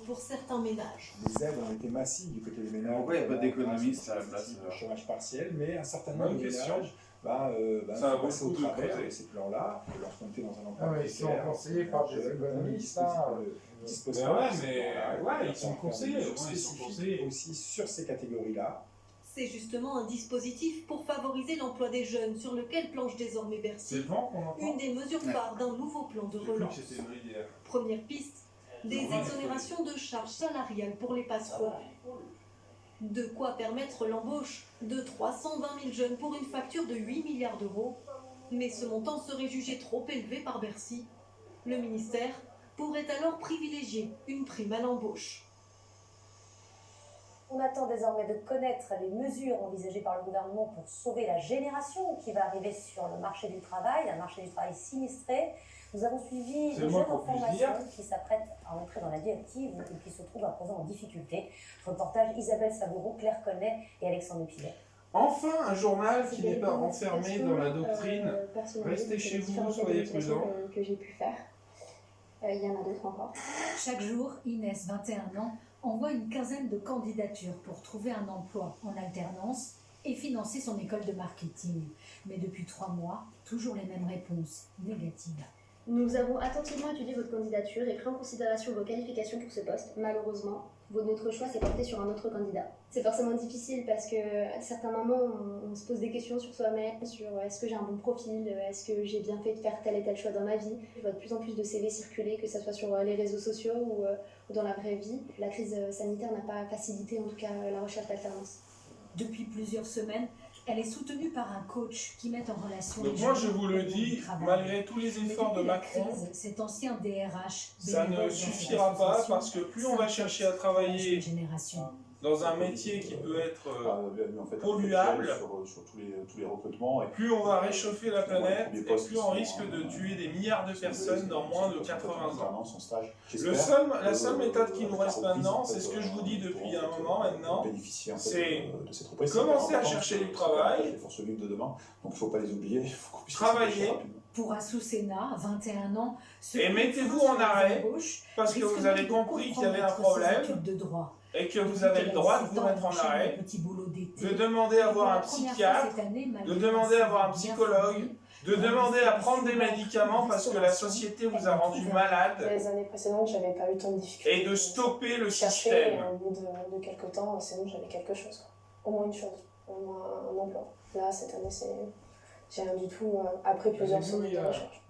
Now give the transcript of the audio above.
Pour certains ménages. Les aides ont été massives du côté des ménages. Pourquoi il n'y a pas d'économistes à la place de chômage partiel, mais un certain nombre de ménages ça sont passés au beaucoup de travers creuser. de ces plans-là, lorsqu'on était dans un emploi Ils sont conseillés par des économistes. Ils sont conseillés. Ils sont conseillés aussi sur ces catégories-là. C'est justement un dispositif pour favoriser l'emploi des jeunes sur lequel planche désormais Bercy. C'est le vent qu'on entend. Une des mesures phares d'un nouveau plan de relance. Première piste, des exonérations de charges salariales pour les passerons. De quoi permettre l'embauche de 320 000 jeunes pour une facture de 8 milliards d'euros. Mais ce montant serait jugé trop élevé par Bercy. Le ministère pourrait alors privilégier une prime à l'embauche. On attend désormais de connaître les mesures envisagées par le gouvernement pour sauver la génération qui va arriver sur le marché du travail, un marché du travail sinistré. Nous avons suivi des jeunes en formation qui s'apprêtent à entrer dans la vie active ou qui se trouvent à présent en difficulté. Reportage Isabelle Savourou, Claire Connet et Alexandre Pilet. Enfin, un journal qui n'est pas enfermé dans la doctrine. Restez chez vous, soyez prudents. Que j'ai pu faire. Il y en a d'autres encore. Chaque jour, Inès, 21 ans, envoie une quinzaine de candidatures pour trouver un emploi en alternance et financer son école de marketing. Mais depuis 3 mois, toujours les mêmes réponses, négatives. Nous avons attentivement étudié votre candidature et pris en considération vos qualifications pour ce poste. Malheureusement, notre choix s'est porté sur un autre candidat. C'est forcément difficile parce qu'à certains moments, on se pose des questions sur soi-même, sur est-ce que j'ai un bon profil, est-ce que j'ai bien fait de faire tel et tel choix dans ma vie. Je vois de plus en plus de CV circuler, que ce soit sur les réseaux sociaux ou dans la vraie vie. La crise sanitaire n'a pas facilité en tout cas la recherche d'alternance. Depuis plusieurs semaines, elle est soutenue par un coach qui met en relation Donc les moi jeunes je vous le et le dis, travail. malgré tous les Mais efforts de depuis la Macron, crise, cet ancien DRH ça bénévole ne dans cette suffira pas association parce que plus on va chercher à travailler une génération. dans un métier qui peut être en fait, polluable, sur tous les recrutements. Et plus on va réchauffer la planète et plus on risque de tuer des milliards de personnes dans moins de 80 ans. La seule méthode qui nous reste maintenant, c'est ce que je vous dis depuis un moment maintenant, c'est commencer à chercher du travail, les forces vives de demain, donc il ne faut pas les oublier, il faut qu'on puisse travailler, Pour Assousena, 21 ans, et mettez-vous en arrêt parce que vous avez compris qu'il y avait un problème et que vous avez le droit de vous mettre en arrêt, de demander à voir un psychiatre, de demander à voir un psychologue, de demander à prendre des médicaments parce que la société vous a rendu malade. Les années précédentes, j'avais pas eu tant de difficultés. Et de stopper le chercher, système. Au bout de quelques temps, c'est bon, j'avais quelque chose. Au moins une chose, au moins un emploi. Là, cette année, j'ai rien du tout, après plusieurs semaines de recherche.